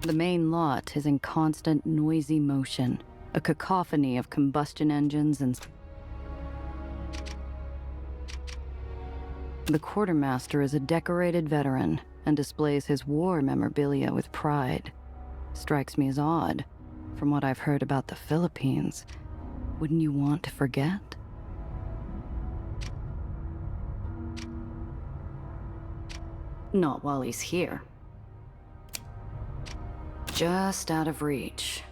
The main lot is in constant noisy motion, a cacophony of combustion engines and... The quartermaster is a decorated veteran and displays his war memorabilia with pride. Strikes me as odd. From what I've heard about the Philippines, wouldn't you want to forget? Not while he's here. Just out of reach.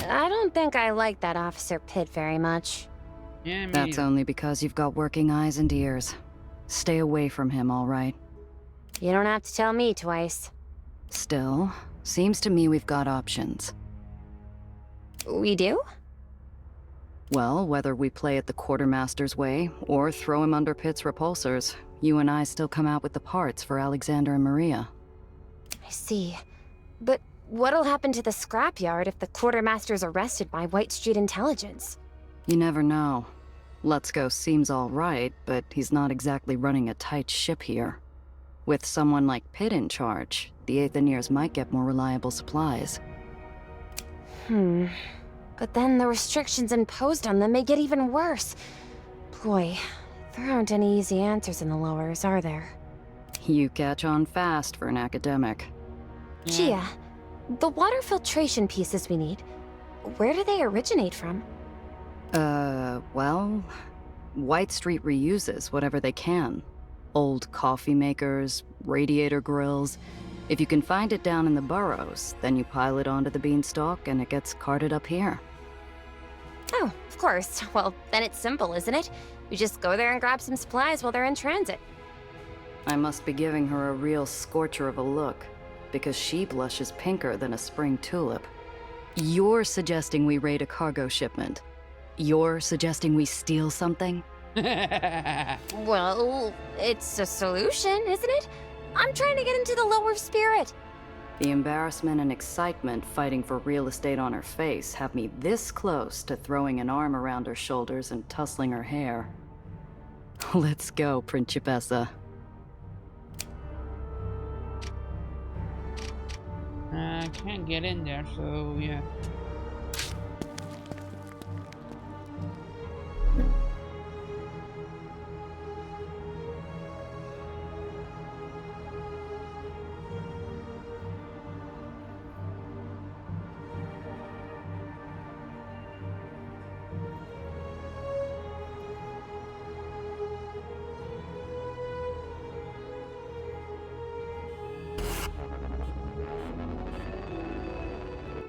I don't think I like that Officer Pitt very much. Yeah, me That's neither. only because you've got working eyes and ears. Stay away from him, all right? You don't have to tell me twice. Still, seems to me we've got options. We do? Well, whether we play it the quartermaster's way, or throw him under Pitt's repulsors, you and I still come out with the parts for Alexander and Maria. I see. But what'll happen to the scrapyard if the quartermaster's arrested by White Street Intelligence? You never know. Let's Go seems all right, but he's not exactly running a tight ship here. With someone like Pitt in charge, the Aetherians might get more reliable supplies. But then the restrictions imposed on them may get even worse. Boy, there aren't any easy answers in the lowers, are there? You catch on fast for an academic. Gia, the water filtration pieces we need, where do they originate from? Well, White Street reuses whatever they can. Old coffee makers, radiator grills. If you can find it down in the burrows, then you pile it onto the beanstalk and it gets carted up here. Oh, of course. Well, then it's simple, isn't it? We just go there and grab some supplies while they're in transit. I must be giving her a real scorcher of a look, because she blushes pinker than a spring tulip. You're suggesting we raid a cargo shipment. You're suggesting we steal something? Well, it's a solution, isn't it? I'm trying to get into the lower spirit. The embarrassment and excitement fighting for real estate on her face have me this close to throwing an arm around her shoulders and tussling her hair. Let's go, Principessa. I can't get in there, so yeah.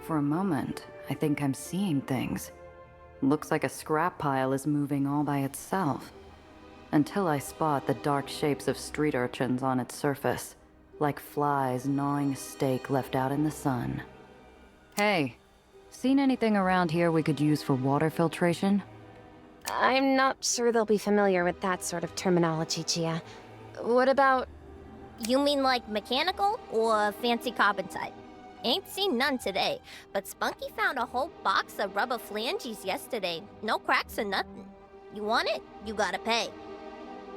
For a moment, I think I'm seeing things. Looks like a scrap pile is moving all by itself. Until I spot the dark shapes of street urchins on its surface, like flies gnawing a steak left out in the sun. Hey, seen anything around here we could use for water filtration? I'm not sure they'll be familiar with that sort of terminology, Gia. What about... You mean like mechanical or fancy carbon type? Ain't seen none today, but Spunky found a whole box of rubber flanges yesterday. No cracks or nothing. You want it? You gotta pay.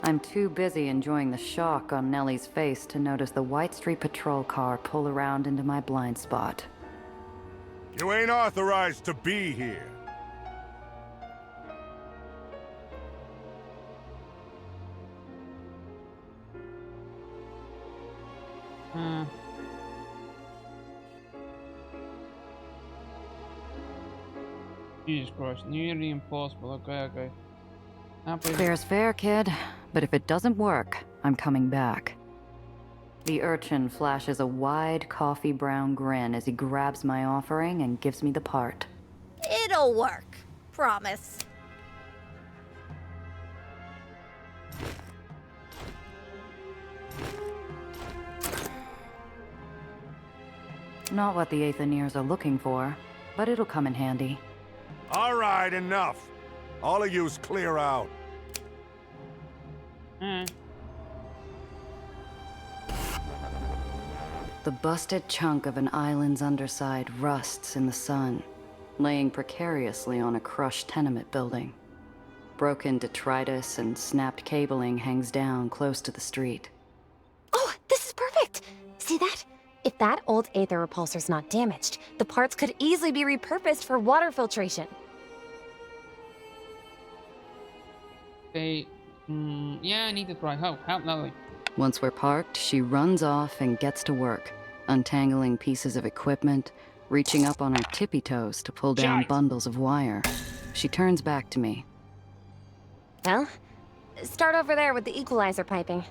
I'm too busy enjoying the shock on Nellie's face to notice the White Street patrol car pull around into my blind spot. You ain't authorized to be here. Jesus Christ, nearly impossible. Okay. Now, please. Fair's fair, kid. But if it doesn't work, I'm coming back. The urchin flashes a wide coffee brown grin as he grabs my offering and gives me the part. It'll work. Promise. Not what the Aetherians are looking for, but it'll come in handy. All right, enough. All of yous clear out. The busted chunk of an island's underside rusts in the sun, laying precariously on a crushed tenement building. Broken detritus and snapped cabling hangs down close to the street. That old Aether repulsor's not damaged. The parts could easily be repurposed for water filtration. Okay. Yeah, I need to try. How lovely. Once we're parked, she runs off and gets to work, untangling pieces of equipment, reaching up on her tippy toes to pull down Shite. bundles of wire. She turns back to me. Well, start over there with the equalizer piping.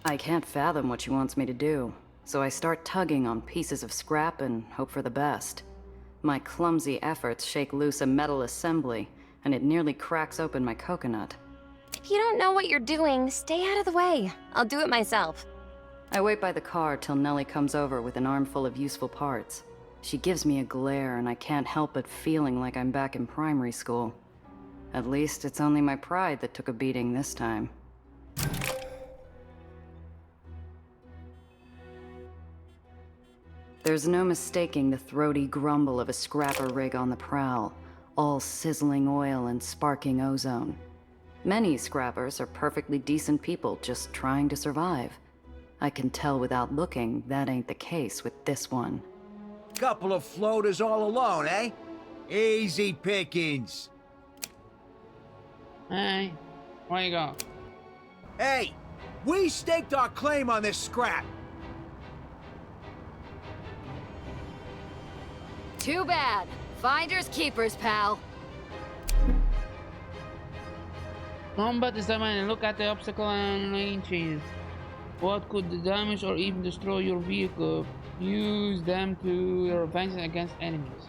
I can't fathom what she wants me to do, so I start tugging on pieces of scrap and hope for the best. My clumsy efforts shake loose a metal assembly, and it nearly cracks open my coconut. If you don't know what you're doing, stay out of the way. I'll do it myself. I wait by the car till Nellie comes over with an armful of useful parts. She gives me a glare, and I can't help but feeling like I'm back in primary school. At least it's only my pride that took a beating this time. There's no mistaking the throaty grumble of a scrapper rig on the prowl, all sizzling oil and sparking ozone. Many scrappers are perfectly decent people just trying to survive. I can tell without looking that ain't the case with this one. Couple of floaters all alone, eh? Easy pickings. Hey, where you go? Hey, we staked our claim on this scrap. Too bad. Finders keepers, pal. Combat is time and look at the obstacle and ranges. What could damage or even destroy your vehicle? Use them to your advantage against enemies.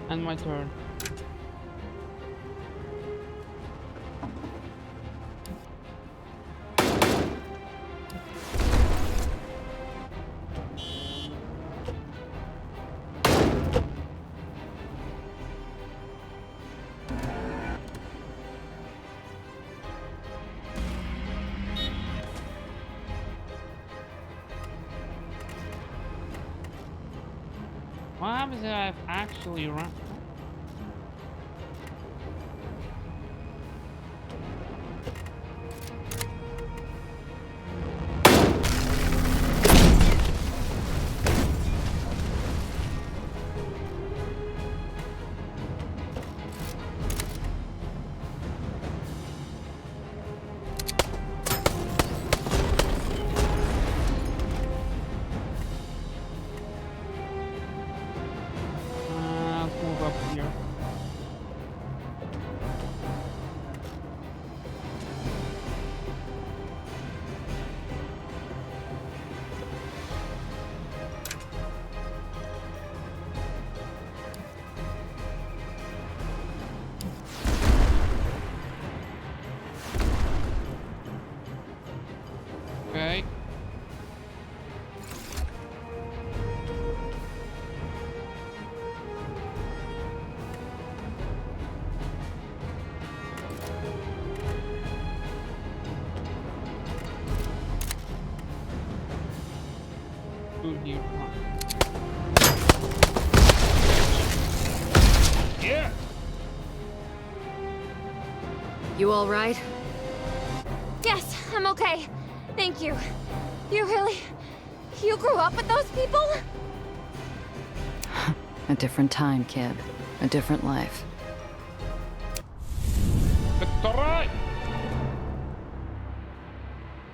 And my turn. What happens if I've actually run? Let's move up here. Okay. Good here. Yeah. You all right? Yes, I'm okay. Thank you. You grew up with those people? A different time, kid. A different life.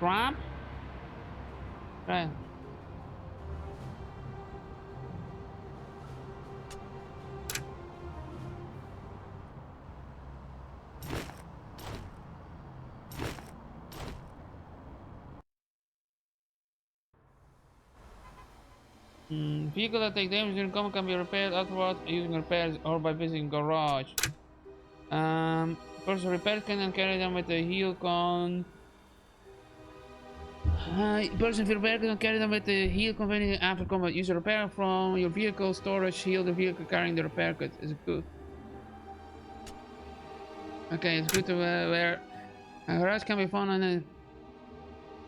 scrap? Right. Vehicle that take damage during combat can be repaired afterwards using repairs or by visiting garage. Person repairs can carry them with a heal con. Person repair can carry them with the heal convenient after combat. Use a repair from your vehicle storage. Heal the vehicle carrying the repair kit. Is it good? Okay, it's good to wear. A garage can be found on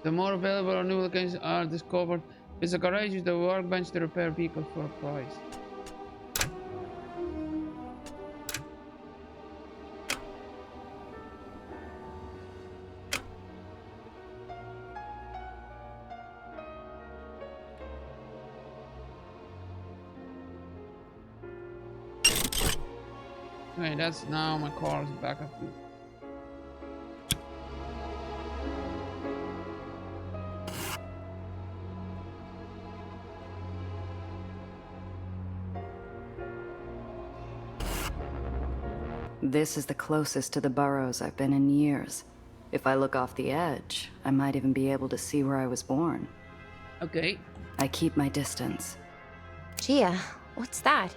the more available or new locations are discovered. With a garage, use the workbench to repair vehicles for a price. Okay, that's now my car's backup. This is the closest to the burrows I've been in years. If I look off the edge, I might even be able to see where I was born. Okay. I keep my distance. Gia, what's that?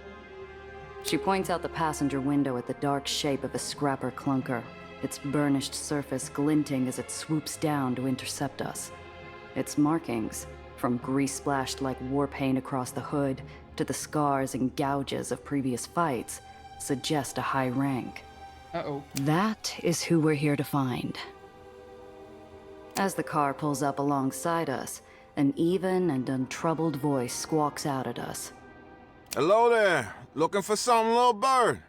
She points out the passenger window at the dark shape of a scrapper clunker, its burnished surface glinting as it swoops down to intercept us. Its markings, from grease splashed like war paint across the hood to the scars and gouges of previous fights, suggest a high rank. Uh-oh. That is who we're here to find. As the car pulls up alongside us, an even and untroubled voice squawks out at us. Hello there. Looking for something, little bird?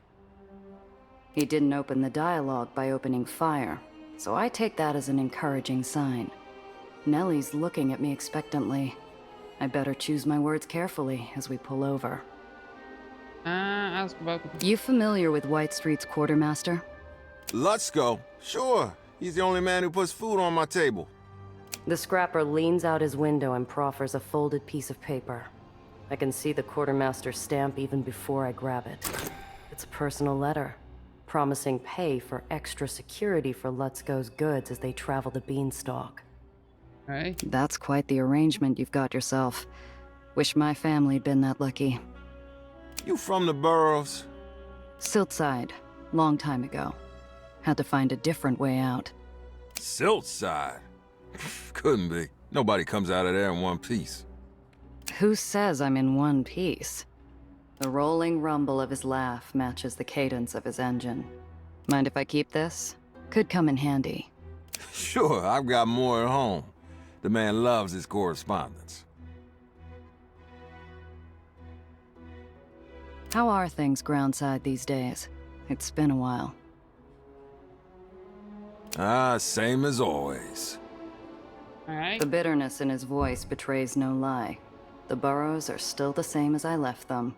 He didn't open the dialogue by opening fire, so I take that as an encouraging sign. Nellie's looking at me expectantly. I better choose my words carefully as we pull over. Ask about the... You familiar with White Street's quartermaster? Let's go. Sure. He's the only man who puts food on my table. The scrapper leans out his window and proffers a folded piece of paper. I can see the quartermaster's stamp even before I grab it. It's a personal letter, promising pay for extra security for Let's Go's goods as they travel the Beanstalk. Right. That's quite the arrangement you've got yourself. Wish my family'd been that lucky. You from the boroughs? Siltside, long time ago. Had to find a different way out. Siltside? Couldn't be. Nobody comes out of there in one piece. Who says I'm in one piece? The rolling rumble of his laugh matches the cadence of his engine. Mind if I keep this? Could come in handy. Sure, I've got more at home. The man loves his correspondence. How are things groundside these days? It's been a while. Same as always. Alright. The bitterness in his voice betrays no lie. The burrows are still the same as I left them.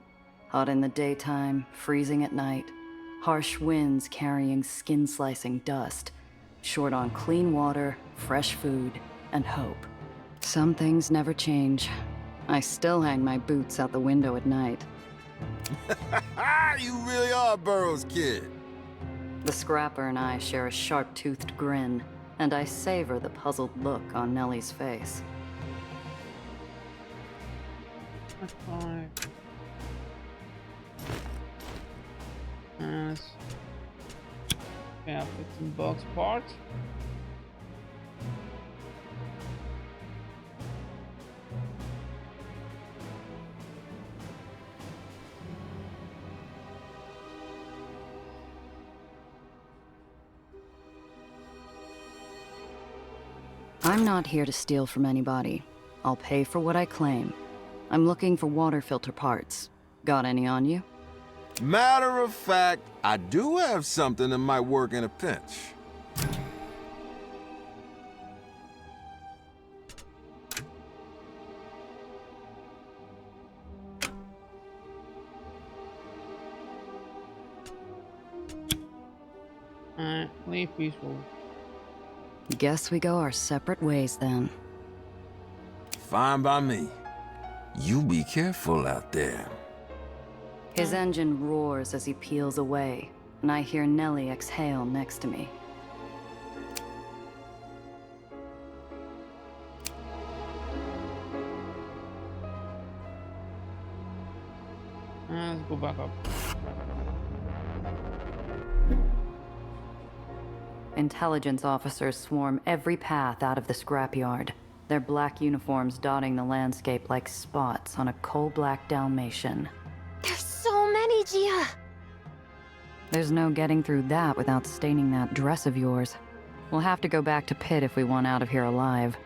Hot in the daytime, freezing at night. Harsh winds carrying skin-slicing dust. Short on clean water, fresh food, and hope. Some things never change. I still hang my boots out the window at night. You really are a Burroughs kid. The scrapper and I share a sharp-toothed grin, and I savor the puzzled look on Nellie's face. Alright. Yeah, put some box parts. I'm not here to steal from anybody. I'll pay for what I claim. I'm looking for water filter parts. Got any on you? Matter of fact, I do have something that might work in a pinch. Alright, leave peaceful. Guess we go our separate ways then. Fine by me. You be careful out there. His engine roars as he peels away, and I hear Nellie exhale next to me. Let's go back up. Intelligence officers swarm every path out of the scrapyard, their black uniforms dotting the landscape like spots on a coal-black Dalmatian. There's so many, Gia! There's no getting through that without staining that dress of yours. We'll have to go back to Pitt if we want out of here alive.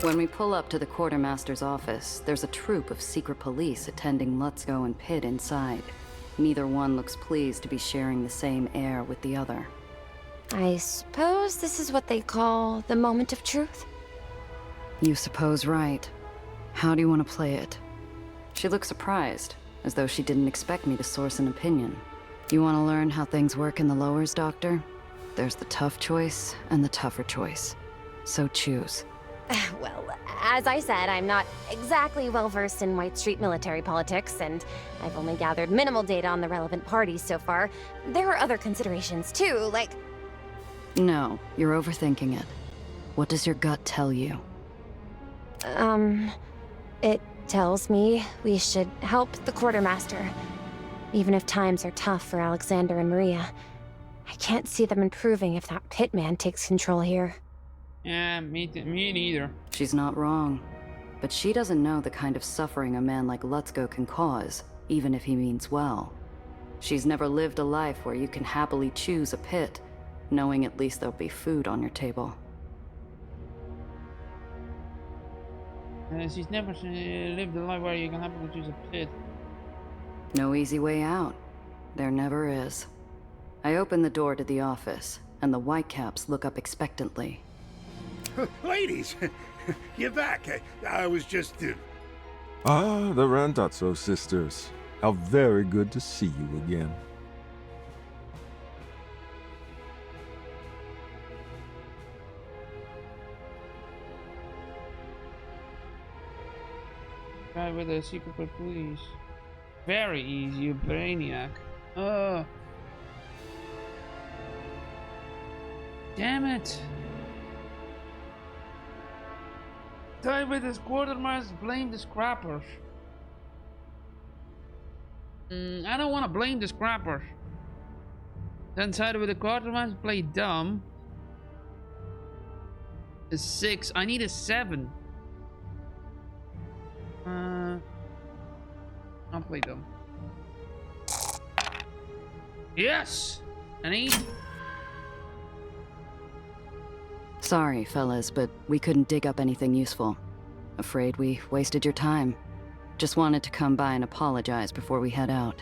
When we pull up to the quartermaster's office, there's a troop of secret police attending Lutzko and Pitt inside. Neither one looks pleased to be sharing the same air with the other. I suppose this is what they call the moment of truth? You suppose right. How do you want to play it? She looks surprised, as though she didn't expect me to source an opinion. You want to learn how things work in the lowers, Doctor? There's the tough choice and the tougher choice. So choose. Well, as I said, I'm not exactly well-versed in White Street military politics, and I've only gathered minimal data on the relevant parties so far. There are other considerations, too, like... No, you're overthinking it. What does your gut tell you? It tells me we should help the quartermaster. Even if times are tough for Alexander and Maria, I can't see them improving if that Pitman takes control here. Yeah, me neither. She's not wrong. But she doesn't know the kind of suffering a man like Lutzko can cause, even if he means well. She's never lived a life where you can happily choose a pit, knowing at least there'll be food on your table. She's never lived a life where you can happily choose a pit. No easy way out. There never is. I open the door to the office, and the Whitecaps look up expectantly. Ladies, you're back. I was just... Ah, the Randazzo sisters. How very good to see you again. Try with the secret police. Very easy, you brainiac. Oh. Damn it. Die with the quartermaster, blame the scrappers. I don't want to blame the scrappers. Then side with the quartermaster, play dumb. A 6. I need a 7. I'll play dumb. Yes! An 8. Sorry, fellas, but we couldn't dig up anything useful. Afraid we wasted your time. Just wanted to come by and apologize before we head out.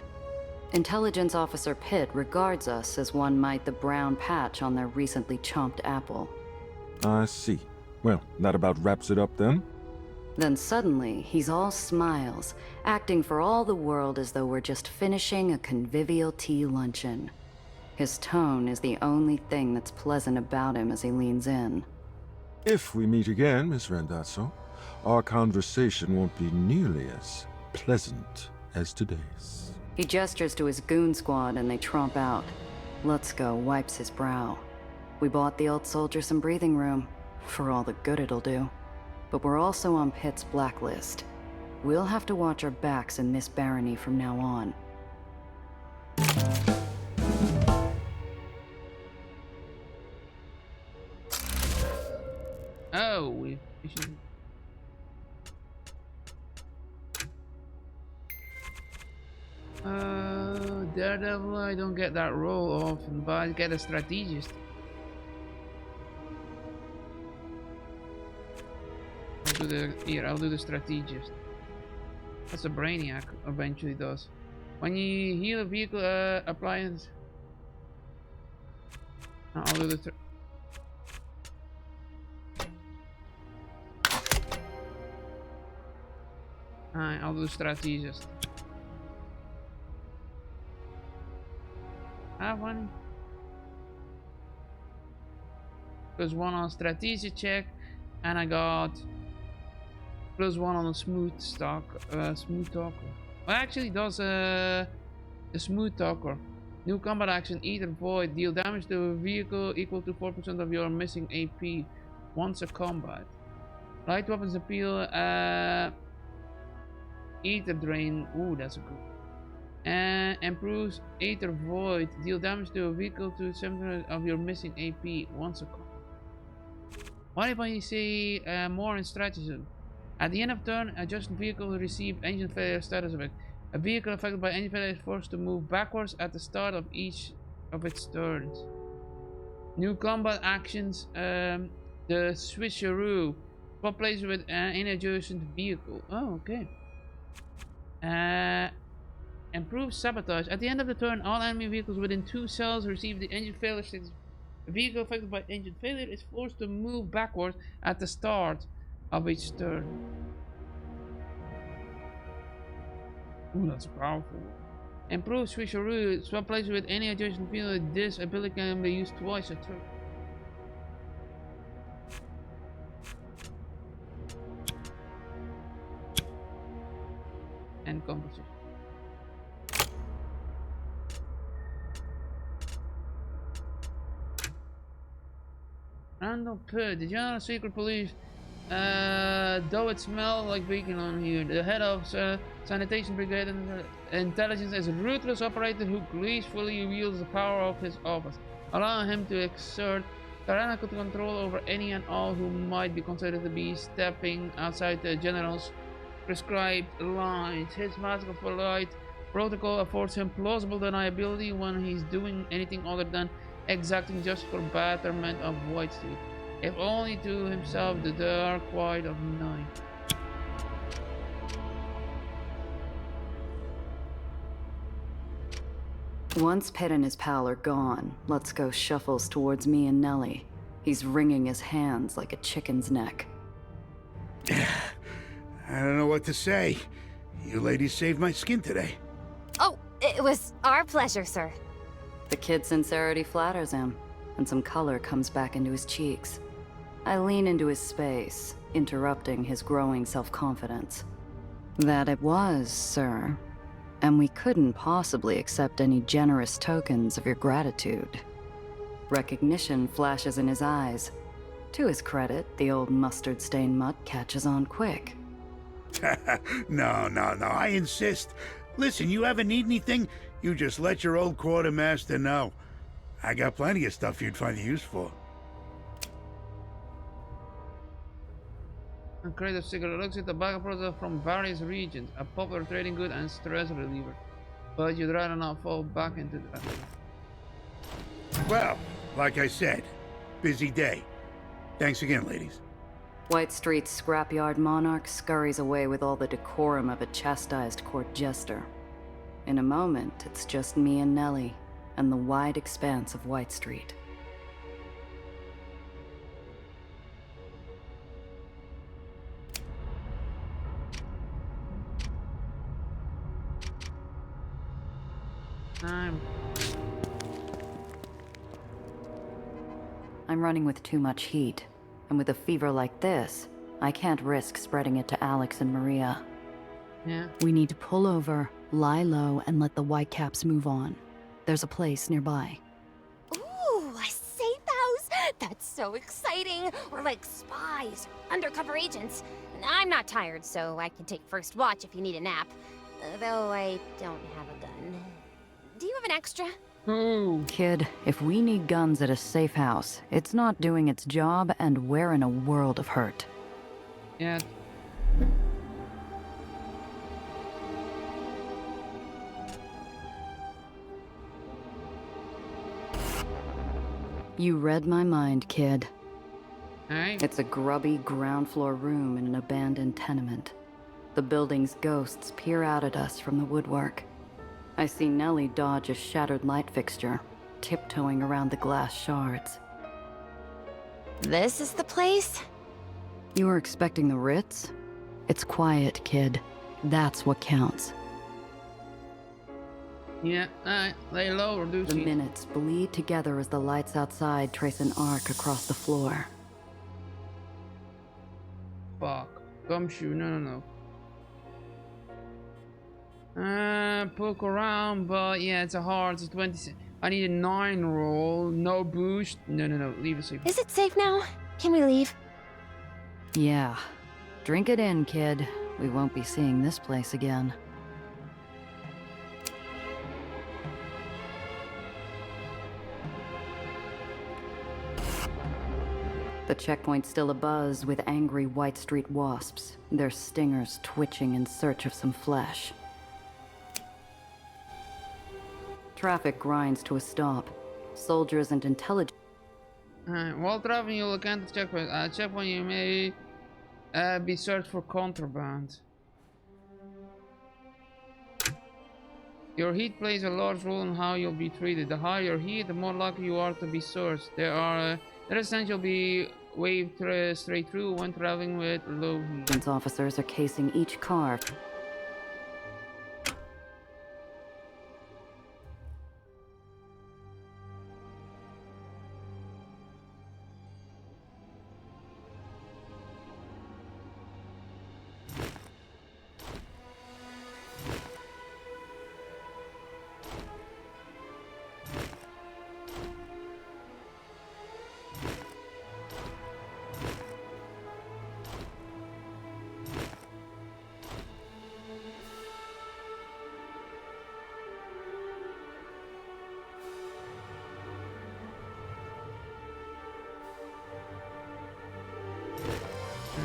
Intelligence Officer Pitt regards us as one might the brown patch on their recently chomped apple. I see. Well, that about wraps it up then. Then suddenly, he's all smiles, acting for all the world as though we're just finishing a convivial tea luncheon. His tone is the only thing that's pleasant about him as he leans in. If we meet again, Miss Randazzo, our conversation won't be nearly as pleasant as today's. He gestures to his goon squad and they tromp out. Lutzko wipes his brow. We bought the old soldier some breathing room, for all the good it'll do. But we're also on Pitt's blacklist. We'll have to watch our backs in this barony from now on. Oh, we should... Daredevil, I don't get that role often, but I get a strategist. I'll do the strategist. That's a brainiac eventually does. When you heal a vehicle appliance. No, I'll do the Alright, I'll do the strategist. Have one. +1 on strategic check, and I got +1 on a smooth talker. Well, actually, it does the smooth talker. New combat action: Aether Void. Deal damage to a vehicle equal to 4% of your missing AP once a combat. Light weapons appeal. Aether Drain. Ooh, that's a good. Improves Aether Void. Deal damage to a vehicle to 7% of your missing AP once a combat. What if I say more in stratagem? At the end of turn, adjacent vehicle will receive engine failure status effect. A vehicle affected by engine failure is forced to move backwards at the start of each of its turns. New combat actions. The switcheroo. Swap places with any adjacent vehicle. Oh, okay. Improve sabotage. At the end of the turn, all enemy vehicles within 2 cells receive the engine failure status. A vehicle affected by engine failure is forced to move backwards at the start of each turn. Ooh, that's powerful. Improve switcheroo. Swap places with any adjacent vehicle. This ability can be used twice a turn. And composition. Random pit. The general secret police, though it smells like bacon on here. The head of sanitation brigade and intelligence is a ruthless operator who gracefully wields the power of his office, allowing him to exert tyrannical control over any and all who might be considered to be stepping outside the general's prescribed lines. His mask of polite protocol affords him plausible deniability when he's doing anything other than exacting justice for betterment of White Street, if only to himself the dark quiet of night. Once Pitt and his pal are gone, Let's Go shuffles towards me and Nellie. He's wringing his hands like a chicken's neck. I don't know what to say. You ladies saved my skin today. Oh, it was our pleasure, sir. The kid's sincerity flatters him, and some color comes back into his cheeks. I lean into his space, interrupting his growing self-confidence. That it was, sir. And we couldn't possibly accept any generous tokens of your gratitude. Recognition flashes in his eyes. To his credit, the old mustard-stained mutt catches on quick. No, I insist. Listen, you ever need anything, you just let your old quartermaster know. I got plenty of stuff you'd find use for. A crate of cigarette looks at tobacco products from various regions, a popular trading good and stress reliever. But you'd rather not fall back into that. Well, like I said, busy day. Thanks again, ladies. White Street's scrapyard monarch scurries away with all the decorum of a chastised court jester. In a moment, it's just me and Nellie, and the wide expanse of White Street. I'm running with too much heat, and with a fever like this, I can't risk spreading it to Alex and Maria. Yeah. We need to pull over, lie low, and let the Whitecaps move on. There's a place nearby. Ooh, a safe house? That's so exciting. We're like spies, undercover agents. I'm not tired, so I can take first watch if you need a nap. Though I don't have a gun. Do you have an extra? Ooh. Kid, if we need guns at a safe house, it's not doing its job, and we're in a world of hurt. Yeah. You read my mind, kid. Alright. It's a grubby ground floor room in an abandoned tenement. The building's ghosts peer out at us from the woodwork. I see Nellie dodge a shattered light fixture, tiptoeing around the glass shards. This is the place? You were expecting the Ritz? It's quiet, kid. That's what counts. Yeah, alright. Lay low or do The seat. minutes bleed together as the lights outside trace an arc across the floor. Fuck. Gumshoe, no. Poke around, but yeah, it's a hard. It's a 20. I need a 9 roll. No boost. No. Leave it safe. Is it safe now? Can we leave? Yeah. Drink it in, kid. We won't be seeing this place again. The checkpoint's still abuzz with angry White Street wasps, their stingers twitching in search of some flesh. Traffic grinds to a stop. Soldiers and intelligence. While traveling, you'll encounter the checkpoint. At checkpoint, you may be searched for contraband. Your heat plays a large role in how you'll be treated. The higher your heat, the more likely you are to be searched. There are essential be waved straight through when traveling with low heat. Officers are casing each car.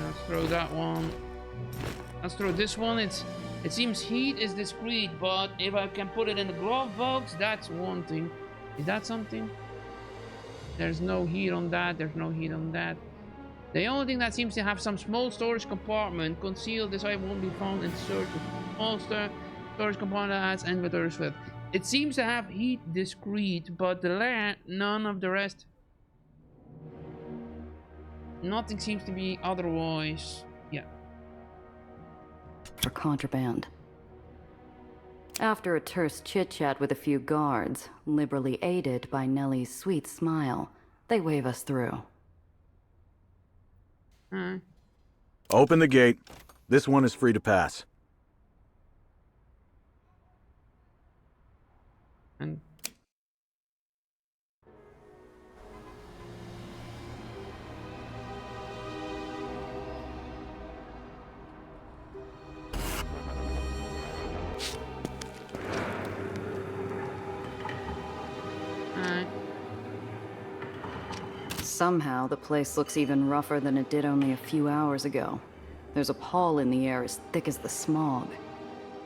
Let's throw that one. Let's throw this one. It seems heat is discreet, but if I can put it in the glove box, that's one thing. Is that something? There's no heat on that. There's no heat on that. The only thing that seems to have some small storage compartment concealed, this item won't be found in search of small storage compartment that has inventory with. It seems to have heat discreet, but none of the rest. Nothing seems to be otherwise. Yeah. For contraband. After a terse chit-chat with a few guards, liberally aided by Nellie's sweet smile, they wave us through. Open the gate. This one is free to pass. And Somehow, the place looks even rougher than it did only a few hours ago. There's a pall in the air as thick as the smog.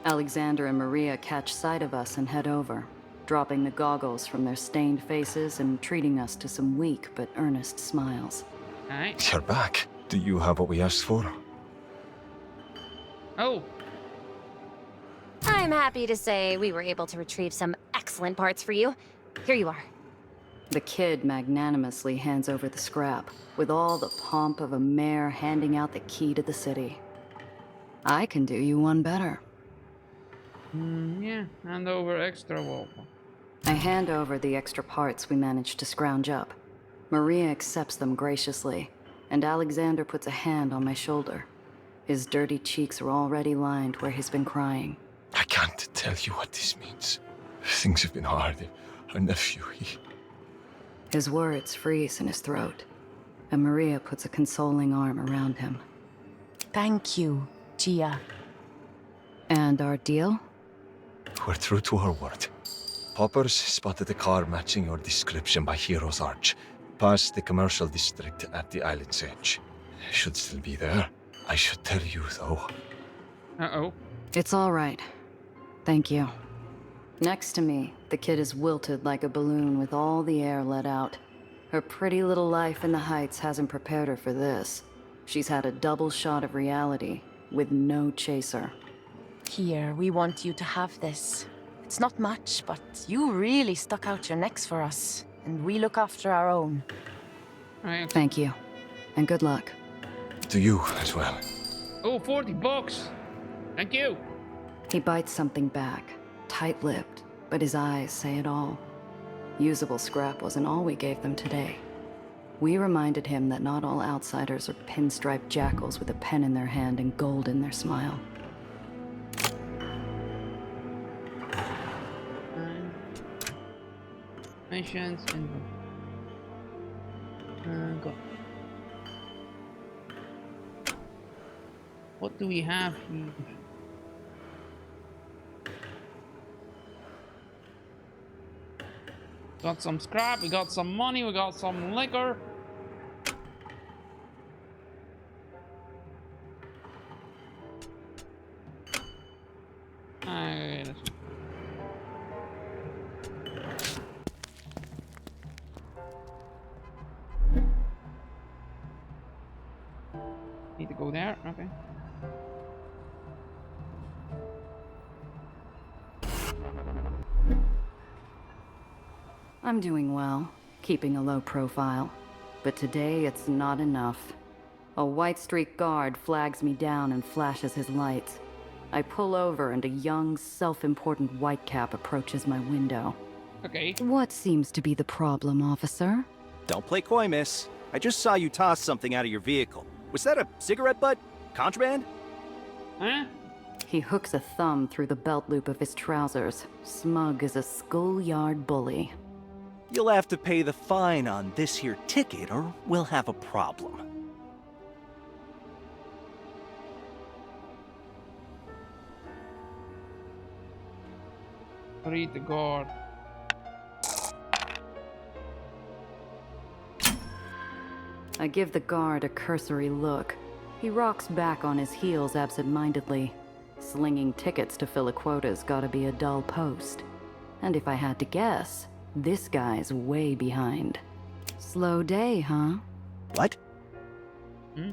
Alexander and Maria catch sight of us and head over, dropping the goggles from their stained faces and treating us to some weak but earnest smiles. alright. You're back. Do you have what we asked for? Oh, I'm happy to say we were able to retrieve some excellent parts for you. Here you are. The kid magnanimously hands over the scrap, with all the pomp of a mayor handing out the key to the city. I can do you one better. yeah. Hand over extra waffle. I hand over the extra parts we managed to scrounge up. Maria accepts them graciously, and Alexander puts a hand on my shoulder. His dirty cheeks are already lined where he's been crying. I can't tell you what this means. Things have been hard. Our nephew, His words freeze in his throat, and Maria puts a consoling arm around him. Thank you, Gia. And our deal? We're true to our word. Poppers spotted a car matching your description by Hero's Arch, past the commercial district at the island's edge. Should still be there. I should tell you, though. Uh-oh. It's all right. Thank you. Next to me, the kid is wilted like a balloon with all the air let out. Her pretty little life in the Heights hasn't prepared her for this. She's had a double shot of reality, with no chaser. Here, we want you to have this. It's not much, but you really stuck out your necks for us, and we look after our own. Alright. Thank you, and good luck. To you as well. Oh, 40 bucks. Thank you. He bites something back, tight-lipped, but his eyes say it all. Usable scrap wasn't all we gave them today. We reminded him that not all outsiders are pinstriped jackals with a pen in their hand and gold in their smile. Missions and go. What do we have here? Got some scrap, we got some money, we got some liquor. Need to go there, okay. I'm doing well, keeping a low profile. But today it's not enough. A White Streak guard flags me down and flashes his lights. I pull over and a young, self-important whitecap approaches my window. Okay. What seems to be the problem, officer? Don't play coy, miss. I just saw you toss something out of your vehicle. Was that a cigarette butt? Contraband? Huh? He hooks a thumb through the belt loop of his trousers, smug as a schoolyard bully. You'll have to pay the fine on this here ticket or we'll have a problem. Read the guard. I give the guard a cursory look. He rocks back on his heels absent-mindedly. Slinging tickets to fill a quota's gotta be a dull post. And if I had to guess, this guy's way behind. Slow day, huh? What?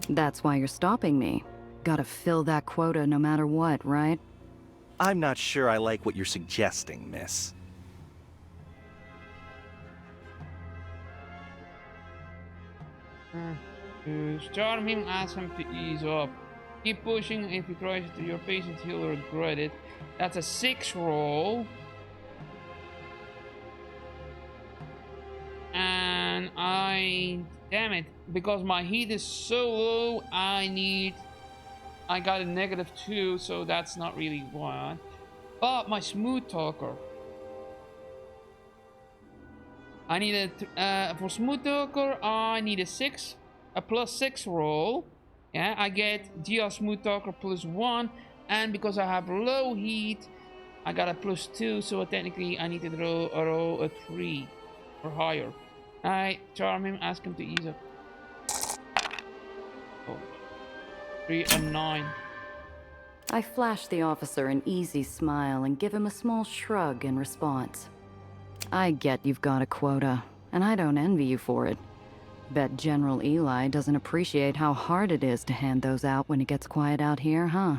That's why you're stopping me. Gotta fill that quota no matter what, right? I'm not sure I like what you're suggesting, miss. Charm him, ask him to ease up. Keep pushing, if he tries to your patient, he'll regret it. That's a 6 roll. And damn it, because my heat is so low, I got a -2, so that's not really one. But my smooth talker, I need for smooth talker, I need a +6 roll. Yeah, I get DR smooth talker +1, and because I have low heat, I got a +2, so technically I need to roll a 3 or higher. Alright, charm him, ask him to ease up. Oh. 3 and 9. I flash the officer an easy smile and give him a small shrug in response. I get you've got a quota, and I don't envy you for it. Bet General Eli doesn't appreciate how hard it is to hand those out when it gets quiet out here, huh?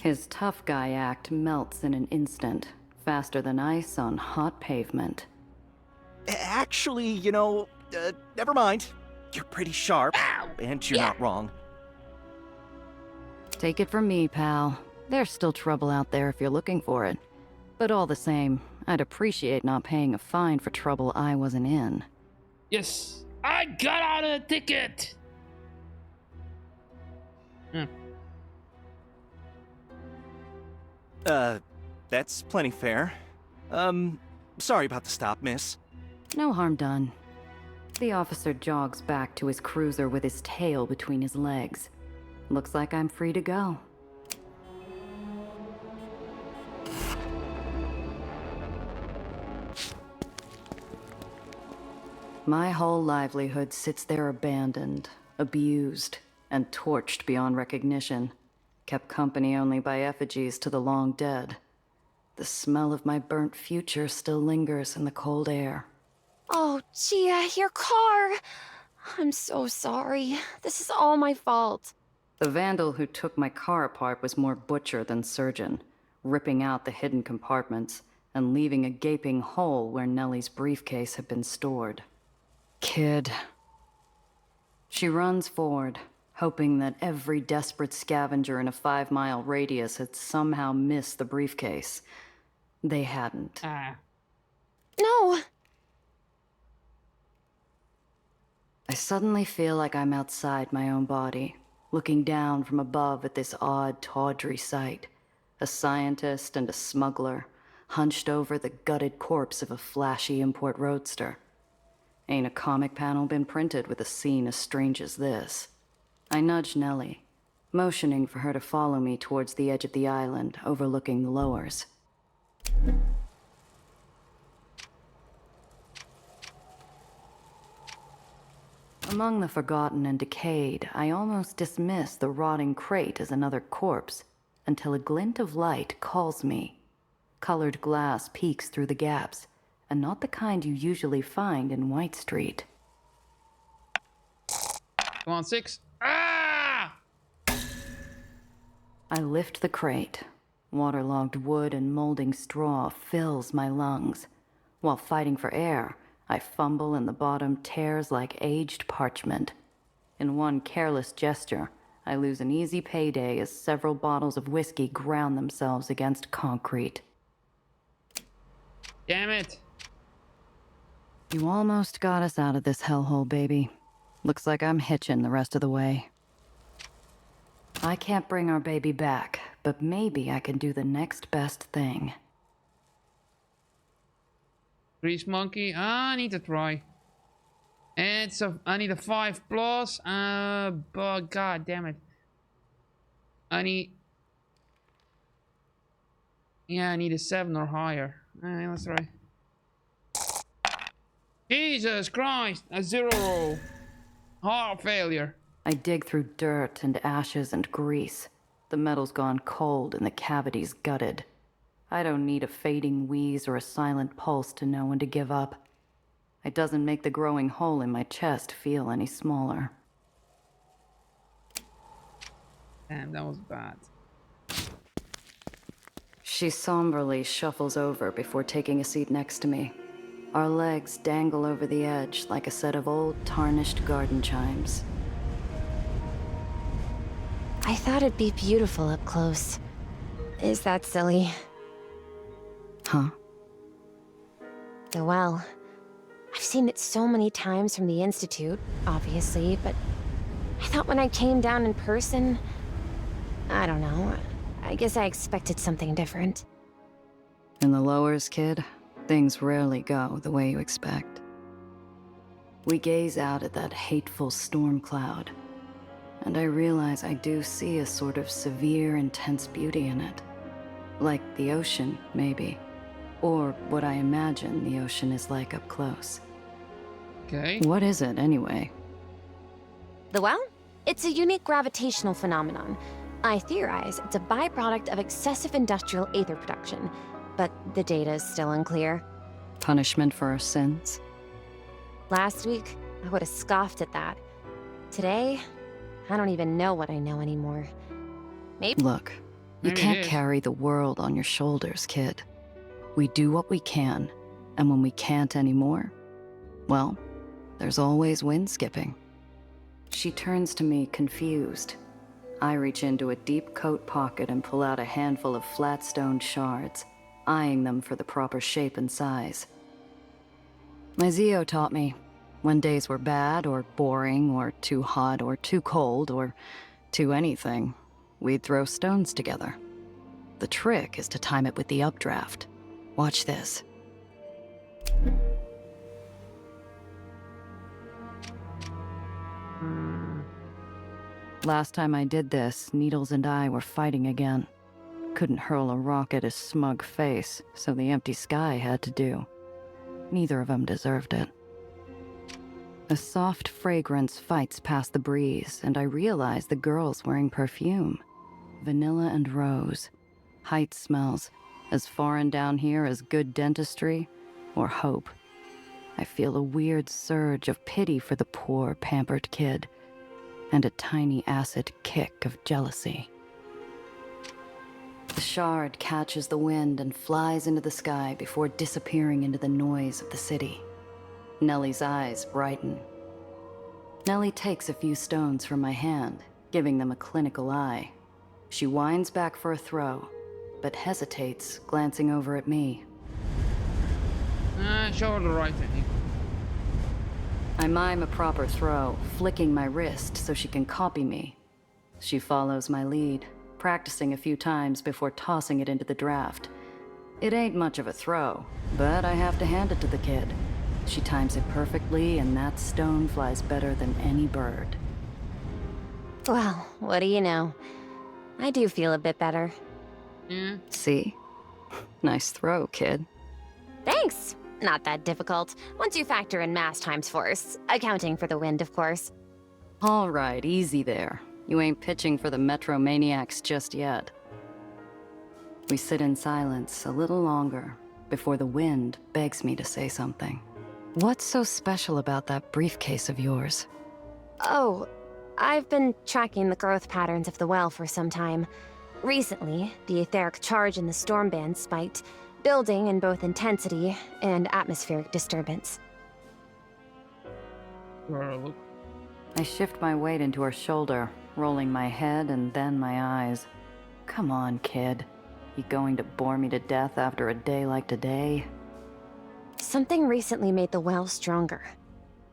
His tough guy act melts in an instant, faster than ice on hot pavement. Actually, you know, never mind. You're pretty sharp, and you're not wrong. Take it from me, pal. There's still trouble out there if you're looking for it. But all the same, I'd appreciate not paying a fine for trouble I wasn't in. Yes, I got out a ticket! That's plenty fair. Sorry about the stop, miss. No harm done. The officer jogs back to his cruiser with his tail between his legs. Looks like I'm free to go. My whole livelihood sits there abandoned, abused, and torched beyond recognition, kept company only by effigies to the long dead. The smell of my burnt future still lingers in the cold air. Oh, Gia, your car! I'm so sorry. This is all my fault. The vandal who took my car apart was more butcher than surgeon, ripping out the hidden compartments and leaving a gaping hole where Nellie's briefcase had been stored. Kid. She runs forward, hoping that every desperate scavenger in a 5-mile radius had somehow missed the briefcase. They hadn't. Ah. No! I suddenly feel like I'm outside my own body, looking down from above at this odd, tawdry sight. A scientist and a smuggler, hunched over the gutted corpse of a flashy import roadster. Ain't a comic panel been printed with a scene as strange as this. I nudge Nellie, motioning for her to follow me towards the edge of the island, overlooking the lowers. Among the forgotten and decayed, I almost dismiss the rotting crate as another corpse, until a glint of light calls me. Colored glass peeks through the gaps, and not the kind you usually find in White Street. Come on, 6. Ah! I lift the crate. Waterlogged wood and molding straw fills my lungs. While fighting for air, I fumble and the bottom tears like aged parchment. In one careless gesture, I lose an easy payday as several bottles of whiskey ground themselves against concrete. Damn it. You almost got us out of this hellhole, baby. Looks like I'm hitching the rest of the way. I can't bring our baby back, but maybe I can do the next best thing. Grease monkey. I need to try. I need a 5 plus. But god damn it. I need a 7 or higher. Let's try. Jesus Christ! A 0 roll. Hard failure. I dig through dirt and ashes and grease. The metal's gone cold and the cavity's gutted. I don't need a fading wheeze or a silent pulse to know when to give up. It doesn't make the growing hole in my chest feel any smaller. Damn, that was bad. She somberly shuffles over before taking a seat next to me. Our legs dangle over the edge like a set of old, tarnished garden chimes. I thought it'd be beautiful up close. Is that silly? Huh? The well. I've seen it so many times from the Institute, obviously, but I thought when I came down in person... I don't know. I guess I expected something different. In the lowers, kid, things rarely go the way you expect. We gaze out at that hateful storm cloud, and I realize I do see a sort of severe, intense beauty in it. Like the ocean, maybe. Or what I imagine the ocean is like up close. Okay. What is it, anyway? The well? It's a unique gravitational phenomenon. I theorize it's a byproduct of excessive industrial aether production, but the data is still unclear. Punishment for our sins? Last week, I would have scoffed at that. Today, I don't even know what I know anymore. Maybe. Look, you can't carry the world on your shoulders, kid. We do what we can, and when we can't anymore, well, there's always wind skipping. She turns to me, confused. I reach into a deep coat pocket and pull out a handful of flat stone shards, eyeing them for the proper shape and size. My Zio taught me, when days were bad or boring or too hot or too cold or too anything, we'd throw stones together. The trick is to time it with the updraft. Watch this. Last time I did this, Needles and I were fighting again. Couldn't hurl a rock at his smug face, so the empty sky had to do. Neither of them deserved it. A soft fragrance fights past the breeze, and I realize the girl's wearing perfume. Vanilla and rose. Height smells, as foreign down here as good dentistry or hope. I feel a weird surge of pity for the poor, pampered kid, and a tiny acid kick of jealousy. The shard catches the wind and flies into the sky before disappearing into the noise of the city. Nellie's eyes brighten. Nellie takes a few stones from my hand, giving them a clinical eye. She winds back for a throw, but hesitates, glancing over at me. Show her the right technique. I mime a proper throw, flicking my wrist so she can copy me. She follows my lead, practicing a few times before tossing it into the draft. It ain't much of a throw, but I have to hand it to the kid. She times it perfectly, and that stone flies better than any bird. Well, what do you know? I do feel a bit better. Yeah. See? Nice throw, kid. Thanks! Not that difficult, once you factor in mass times force. Accounting for the wind, of course. All right, easy there. You ain't pitching for the Metromaniacs just yet. We sit in silence a little longer before the wind begs me to say something. What's so special about that briefcase of yours? Oh, I've been tracking the growth patterns of the well for some time. Recently, the etheric charge in the storm band spiked, building in both intensity and atmospheric disturbance. Look. I shift my weight into her shoulder, rolling my head and then my eyes. Come on, kid. You going to bore me to death after a day like today? Something recently made the well stronger.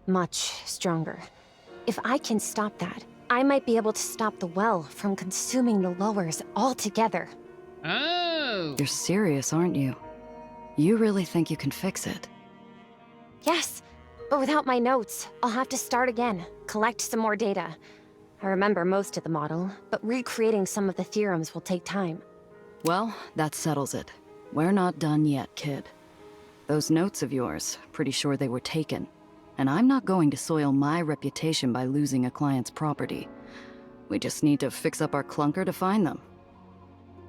Much stronger. If I can stop that, I might be able to stop the well from consuming the lowers altogether. Oh! You're serious, aren't you? You really think you can fix it? Yes, but without my notes, I'll have to start again, collect some more data. I remember most of the model, but recreating some of the theorems will take time. Well, that settles it. We're not done yet, kid. Those notes of yours, pretty sure they were taken. And I'm not going to soil my reputation by losing a client's property. We just need to fix up our clunker to find them.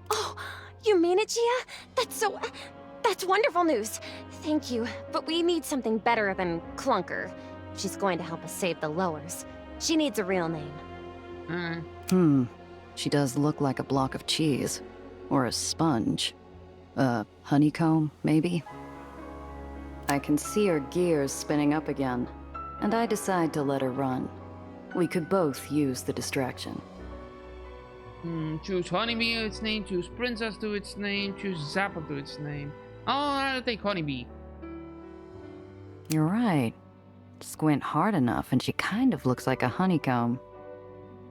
Oh, you mean it, Gia? That's wonderful news. Thank you, but we need something better than clunker. She's going to help us save the lowers. She needs a real name. She does look like a block of cheese. Or a sponge. A honeycomb, maybe? I can see her gears spinning up again, and I decide to let her run. We could both use the distraction. Choose Honeybee to its name, choose Princess to its name, choose Zapper to its name. Oh, I'll take Honeybee. You're right. Squint hard enough and she kind of looks like a honeycomb.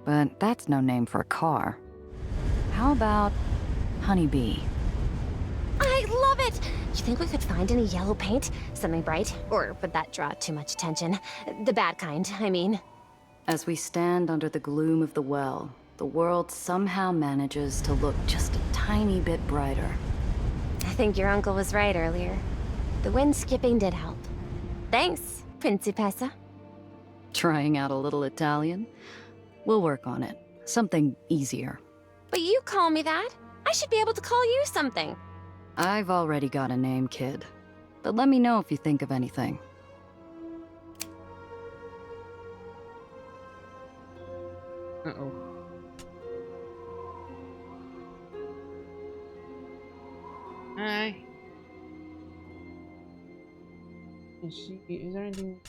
But that's no name for a car. How about Honeybee? I love it! You think we could find any yellow paint? Something bright? Or would that draw too much attention? The bad kind, I mean. As we stand under the gloom of the well, the world somehow manages to look just a tiny bit brighter. I think your uncle was right earlier. The wind skipping did help. Thanks, Principessa. Trying out a little Italian? We'll work on it. Something easier. But you call me that. I should be able to call you something. I've already got a name, kid. But let me know if you think of anything. Uh-oh. Hi. Is there anything?